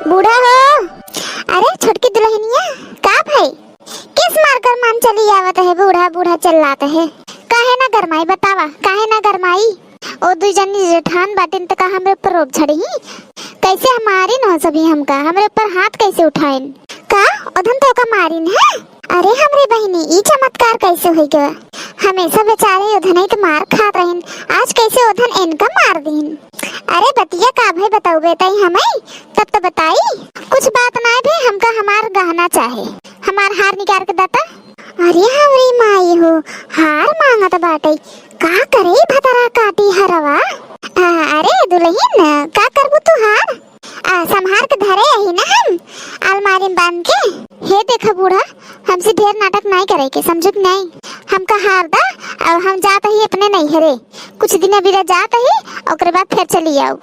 बूढ़ा हो। अरे छोटकी दुल्हनिया का भाई किस मारकर मान चली आवत है। बूढ़ा बूढ़ा चिल्लाता है। काहे ना गरमाई बतावा, काहे ना गरमाई। ओ दू जनी जेठान बाटिन त का हमरे ऊपर रोब छड़ी। कैसे हमारी न सभी हमका हमरे ऊपर हाथ कैसे उठाइन का ओधन तो का मारिन है। अरे हमरे बहनी ई चमत्कार कैसे होई गया। हमेशा बेचारे ओधन ही तो मार खात रहिन, आज कैसे ओधन इनका मार दीन। अरे बतिया का भाई बताऊ बेताई हमें तब तो बताई। कुछ बात ना भी हमका हमार गहना चाहे, हमार हार निकाल के दाता। अरे हमरी माई हो हार मांगत बाटे, का करे भतरा काटी हरवा। अरे दुल्हन का करबू तू हार संभार के धरे यही ना हम अलमारी में बांध के। हे देखा बूढ़ा हमसे ढेर नाटक नहीं करे के समझो नहीं। हमका हार दा और हम जाते ही अपने नहीं हरे कुछ दिन अभी जाते ही और बाद फिर चली आओ।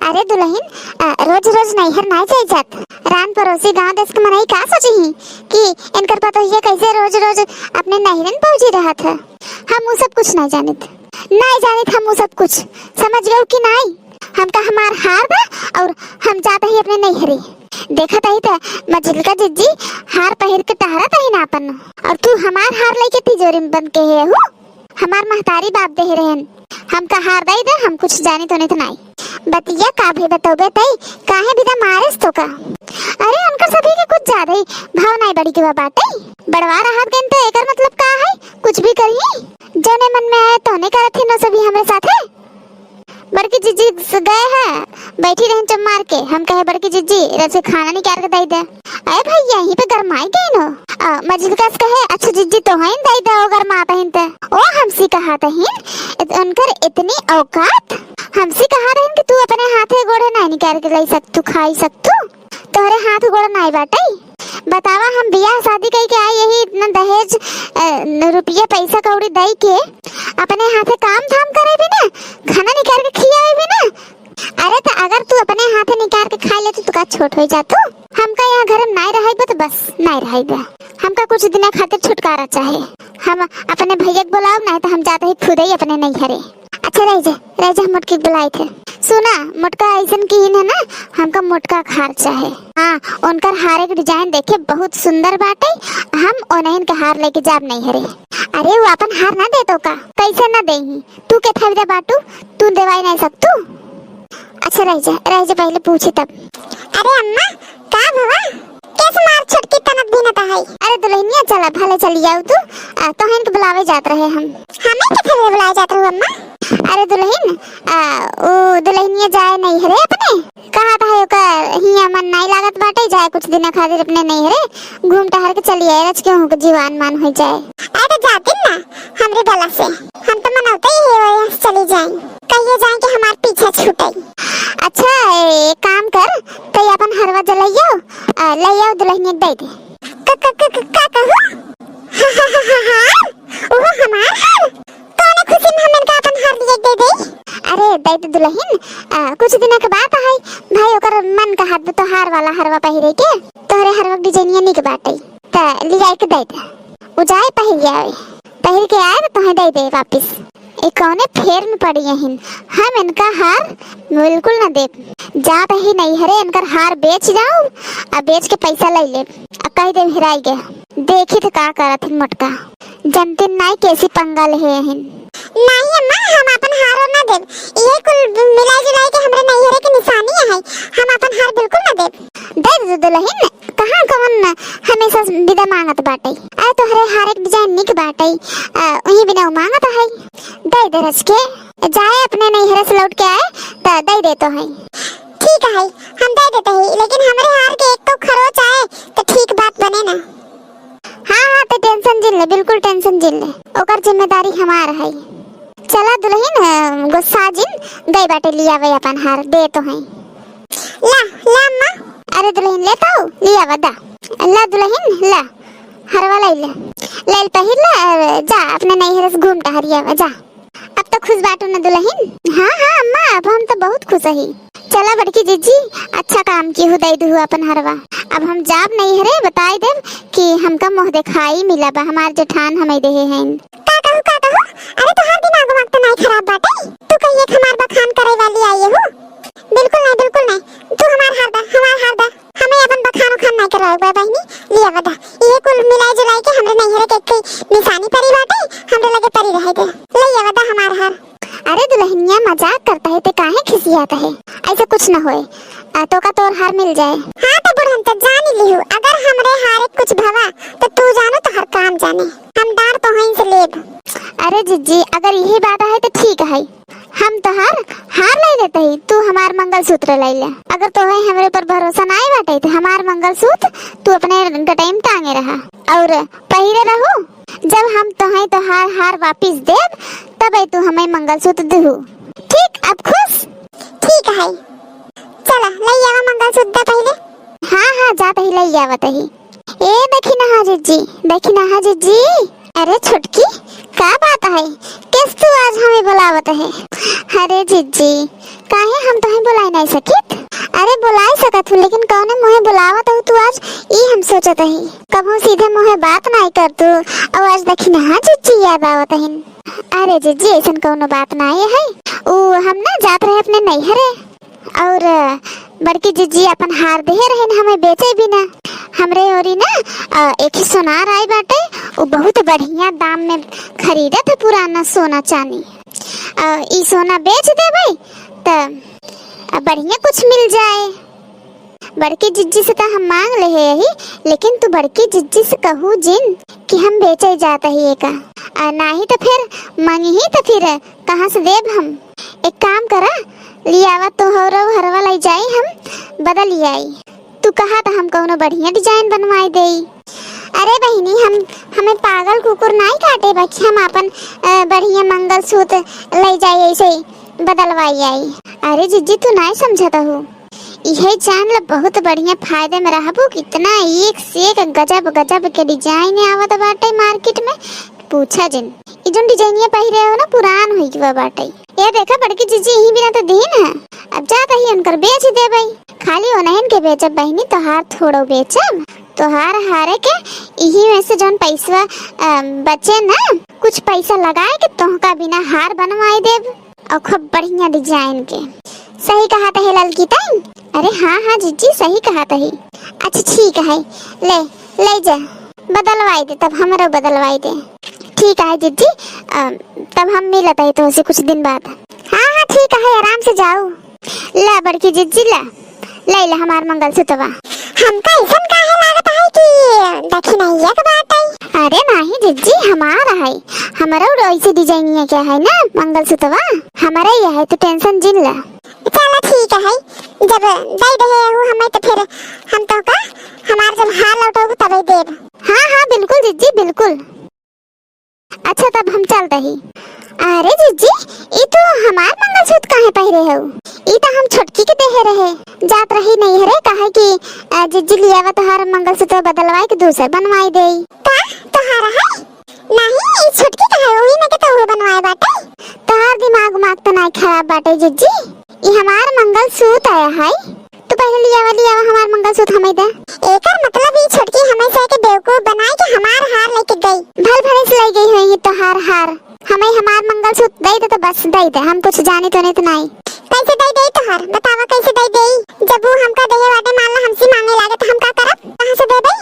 अरे दुल्हन रोज रोज नहीं हर नहीं जाई जात। रान पड़ोसी गांव देश के मनई का सोची ही कि इनकर पता ये कैसे रोज रोज अपने नहरन पहुंची रहा था। हम वो सब कुछ नहीं जानत, नहीं जानत हम वो सब कुछ समझ गए कि नहीं। हमका हमार हार दा और हम जाते ही अपने नहीं हरे। देखा तही तो मजिल का जिज्जी हार पहन के टहरा तही ना अपन, और तू हमार हार लेके तिजोरी में बंद के है हो। हमार महतारी बाप दे रहन हमका हार दई दे, हम कुछ जानी तो नहीं। बतिया का भी बताओ तई काहे बिदा मारेस तो का। अरे उनका सभी के कुछ ज्यादा ही भाव नहीं बड़ी के बाटे। बड़वा रहा गन तो एकर मतलब का है कुछ भी करी जने मन में आए तो नहीं करत ही न सभी हमारे साथे। बड़की जीजी गए हैं बैठी रहन चम मार के। हम कहे बड़की जीजी रसे खाना निकाल के दई दे। अरे भाई यहीं पे गरमाई गई नो। मजिद का कहे अच्छा जीजी तो हैं दई दे ओ गरमा पहनते ओ हमसी कहा तहिन उनकर इतनी औकात। हमसी कहा रहन कि तू अपने हाथे गोड़े नहीं निकाल के लाई सकतू खाई सकतू, तोहरे हाथ गोड़ नहीं बाटे। बतावा हम बियाह शादी कई के आए यही इतना दहेज रुपया पैसा कौड़ी दई के अपने हाथे काम धाम करे भी ना, खाना निकाल के खियावे भी ना। अरे तो अगर तू अपने हाथे निकाल के खा ले तो का छोट हो जातू। हमका यहाँ घर में नहीं रहे तो बस नहीं रहे। हमका कुछ दिन खातिर छुटकारा चाहे। हम अपने भैया बुलाओ नहीं तो हम जाते ही खुद ही अपने नहीं घरे। अच्छा रह जा मोटकी बुलाई थे। सुना मोटका ऐसन की है ना हमका मोटका हार चाहे। हाँ उनकर हारे के डिजाइन देखे बहुत सुंदर बाटे। हम ओनहिन के हार लेके जाब नहीं हरे। अरे वो अपन हार ना दे तो का कैसे ना दे तू के था विदा बाटू तू देवाई नहीं सकतू। अच्छा रह जा पहले पूछे तब। अरे अम्मा का भवा कैसे मार छटकी तनक भी ना है। अरे दुल्हनिया चला भले चली जाओ तू तो हैं के बुलावे जात रहे हम। हमें के थे बुलाए जात रहो अम्मा। अरे दुल्हन ओ दुल्हनिया जाए नहीं हरे अपने कहा था है का हिया मन नहीं लागत बाटे जाए कुछ दिन खातिर अपने नहीं हरे घूम टहर के चली आए रच क्यों हो जीवान मान हो जाए। अरे तो जाती ना हमरे गला से हम तो मनौते ही है चली जाए कहिए जाए कि हमार पीछे छूटे। अच्छा एक काम कर तो अपन हरवा जलाइयो ले आओ दुल्हनिया दे दे का कहू। ओह हमार हार कौन खुशी में हमन का अपन हार दिए दे दे। अरे दे दे दुल्हन कुछ दिन के बाद आई भाई ओकर मन का हाथ तो हार वाला हरवा पहिरे के तोहरे हरवा डिजाइनिया निक बाटे त ले जाए के दे दे। उ जाए पहिर के आए तो दे दे वापस। एक कौने फेर में पड़ी यहिन हम इनका हार बिल्कुल ना दे जात ही नहीं हरे। इनकर हार बेच जाओ अब बेच के पैसा ले ले कह दे हिराई गया। देखी तो का करत हिन मोटका जनते नहीं कैसी पंगल है हिन। नहीं अम्मा हम अपन हार ना दे ये कुल मिलाई जुलाई के हमरे नहीं हरे के निशानी है। हम अपन हार बिल्कुल ना दे दुल्हन कहां कौन हमेशा विदा मांगत बाटे। अरे तोहरे हार एक डिजाइन निक बाटे वही बिना मांगत है दे रच के जाए अपने नहीं हरे से लौट के आए तो दे दे तो है। ठीक है हम दे देते हैं लेकिन हमारे हार के एक तो खरोच आए तो ठीक बात बने ना। हाँ तो टेंशन जिल ले बिल्कुल टेंशन जिल ले ओकर जिम्मेदारी हमार है। चला दुल्हन गुस्सा जिन गई बाटे लिया वे अपन हार दे तो है। ला अम्मा। अरे दुल्हन लेता हो लिया वदा ला दुल्हन ला हरवा ले पहिर ला जा अपने नहीं हरस घूम टहरिया जा। अब तो खुश बाटू ना दुल्हन। हाँ अम्मा अब हम तो बहुत खुश है। चला बड़की जीजी अच्छा काम की हो दे दू अपन हरवा। अब हम जाब नहीं हरे बताई देव कि हमका मोह दिखाई मिला बा हमार जेठान हमें देहे हैं। का कहू अरे तो हर दिन आगो वक्त नहीं खराब बाटे तू कहिए हमार बखान करे वाली आई हो। बिल्कुल नहीं तू हमार हार दा बा बहनी लिया बता ये कुल मिलाई जुलाई के हमरे नैहरे के एक निशानी परी बाटे हमरे लगे परी रहे दे लिया बता हमार हार। अरे दुल्हनिया मजाक करता है तो काहे खिसियाता है, ऐसा कुछ न होए, तो का तोर हार मिल जाए। हाँ तो बुढ़न तो जान ही लिहू अगर हमरे हारे कुछ भवा तो तू जानो तो हर काम जाने हम डार तो हहीं से लेब। अरे जिज्जी अगर यही बात है तो ठीक है, हम तो हार ले लेते ही, तू हमार मंगलसूत्र ले ले। अगर तो है हमरे पर भरोसा नहीं बाटे तो हमार मंगलसूत्र तू अपने गटाई में टांगे रहा और पहिरे रहो, जब हम तो है तो हार वापिस देब तब तू हमें मंगलसूत्र देहू। ठीक अब खुश? ठीक है चला ले आवा मंगलसूत्र पहले। हाँ जाते ही ले आवत ही। ए देखी ना जिज्जी, देखी ना जिज्जी। अरे छुटकी क्या बात है, किस तू आज हमें बुलावत है? अरे जिज्जी काहे हम तो बुला नहीं सकित? अरे बुला सकत हूँ लेकिन कौने मुहे बुलावत हो तू आज, ये हम सोचत ही कबू सीधे मुहे बात नहीं कर तू और आज देखी ना जिज्जी याद आवत है। अरे जिज्जी ऐसा कौनो बात नहीं है, वो हम ना जात रहे अपने नैहरे और बड़की जिज्जी अपन हार दे रहे हमें बेचे भी ना, हमरे ओरी ना एक ही सोनार आई बाटे, वो बहुत बढ़िया दाम में खरीदे थे पुराना सोना चांदी, ई सोना बेच दे भाई तो बढ़िया कुछ मिल जाए। बड़की जिज्जी से तो हम मांग ले है यही, लेकिन तू बड़की जिज्जी से कहू जिन कि हम बेचे जाता ही एक नहीं तो फिर मांगी ही तो फिर कहाँ से देब हम। एक काम करा लियावा तो हरवा लाई जाई हम बदल आई, तू कहा तो हम कौनो बढ़िया डिजाइन बनवाई देई। अरे बहनी हमें पागल कुकुर नहीं काटे बाकी हम अपन बढ़िया मंगलसूत्र ले जाए ऐसे बदलवाई आई। अरे जिज्जी तू नहीं समझता हो, यह जान ल बहुत बढ़िया फायदे में रहबू, कितना एक से एक गजब गजब के डिजाइन आवत बाटे मार्केट में, पूछा जिन ई जोन डिजाइनिया पहिरे हो ना पुरान होई गवा बाटे। ये देखा बड़की जिज्जी यही बिना तो दीन है, अब जाता ही उनकर बेच दे भाई, खाली ओनहन के बेचब बहनी तो हार थोड़ो बेचब, तो हारे के यही में से जोन पैसा बचे ना कुछ पैसा लगाए के तोहका बिना हार बनवाई देब और खूब बढ़िया डिजाइन के। सही कहा था ललकी ताई? अरे हाँ जिज्जी सही कहा था ही। अच्छा ठीक है ले जा बदलवाई दे, तब हमारा बदलवाई दे। ठीक है जिज्जी तब हम मिलत है तो उसे कुछ दिन बाद। हाँ ठीक है आराम से जाओ। ला बड़की जिज्जी ले हमार मंगलसूत्रवा। हमका ऐसा काहे लागत है कि देखी नहीं एक बात है? अरे नहीं जिज्जी हमारा है, हमारा ऐसे डिजाइन क्या है ना मंगलसूत्रवा हमारा ही है, तो टेंशन जिन ला। चलो ठीक है जब दे दे हो हमें तो फिर हम तो का हमार जब हाल लौटोगे तब ही देब। हाँ बिल्कुल जिज्जी बिल्कुल। अच्छा तब हम चलते ही। अरे जिज्जी ये तो हमार मंगलसूत्र काहे पहिरे हो? ये तो हम छुटकी के देहे रहे, जात रही नहीं है कहे कि जिज्जी लियावा तोहार मंगलसूत्र बदलवाई के दूसर बनवाई देई। का तोहारा है? नहीं ई छुटकी का है, ओही में के तो बनवाए बाटे। तोहार दिमाग तो नहीं खराब बाटे जिज्जी, ये हमार मंगलसूत्र आया है, तो पहले लियावा हमार मंगलसूत्र हमें दे। एकर मतलब ये छुटकी हमें से के बेवकूफ बनाई के हमार हार लेके गई। भल भले से ले गई है ये तोहार हार, हमें हमार मंगलसूत्र दे दे तो बस दे दे, हम कुछ जाने तो नहीं। कैसे दे तोहार बतावा कैसे दे जब वो हमका देहे वाटे मान ला हमसे मांगे लागे तो हम का करब, कहां से दे दे?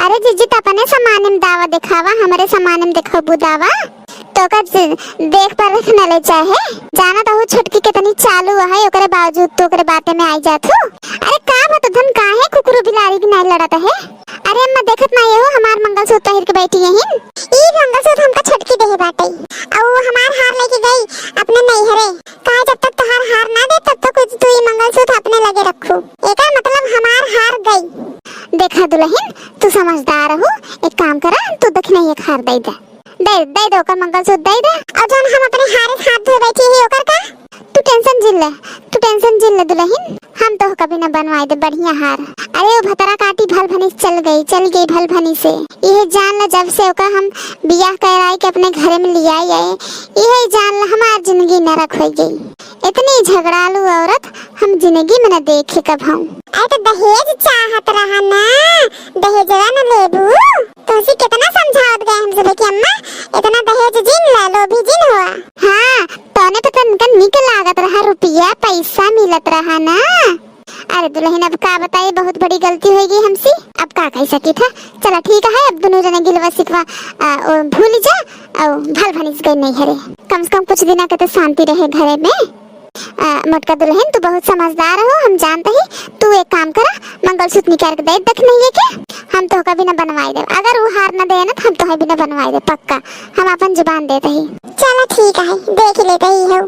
अरे जिज्जी तो अपने सामान में दावा दिखावा, हमारे सामान में दिखाबू दावा तो का देख पर रखना ले चाहे जाना तो छुटकी कितनी चालू है, ओकरे बावजूद तो ओकरे बाते में आई जात हो। अरे का बात धन काहे कुकुर बिलाड़ी भी नहीं लड़त है? अरे अम्मा देखत नहीं हो हमार मंगलसूत्र पहिर के बैठी यहीं। ई मंगलसूत्र हमका छुटकी देहे बाटे और हमार हार लेके गई अपने नैहरे, कहा जब तक तोहार हार ना दे तब तक तू ई मंगलसूत्र अपने लगे रखू, एकर मतलब हमार हार गई। देखा दुल्हन तू समझदार हो, एक काम करा तू दखने एक हार दे दे ओकर मंगलसूत्र दे दे, और जौन हम अपने हारे हाथ धोए बैठी ही ओकर का? तू टेंशन जिन ले दुल्हन, हम तो कभी न बनवाए दे बढ़िया हार। अरे वो भतरा काटी भल भनी चल गई भल भनी से, यह जान ला जब से ओका हम बियाह कराई के अपने घर में लिया आए, यह जान ला हमार जिंदगी नरक हो गई। इतनी झगड़ालू औरत हम जिंदगी में न देखे कब हम। अरे तो दहेज चाहत रहा ना, दहेजवा न लेबू तो उसी कितना समझावत गए हम सब कि अम्मा इतना दहेज जिन ला लो भी जिन हुआ। हाँ तोने तो तनका निक लागत रहा, रुपया पैसा मिलत रहा ना। अरे अरे दुल्हन अब का बताई, बहुत बड़ी गलती हो गई हमसे, अब का कह सकी था। चला ठीक है, अब दोनों जने गिलवा सिकवा भूल जा और भल भनिस गई नहीं हरे, कम से कम कुछ दिन के तो शांति रहे घरे में। मोटका दुल्हन तू बहुत समझदार हो, हम जानते ही। तू एक काम करा, मंगलसूत्र निकाल के दे देख नहीं है के हम तो कभी न बनवाई दे, अगर वो हार न दे ना तो हम तो भी न बनवाई दे, पक्का हम अपन जुबान देते ही। चलो ठीक है, देख लेते ही हो।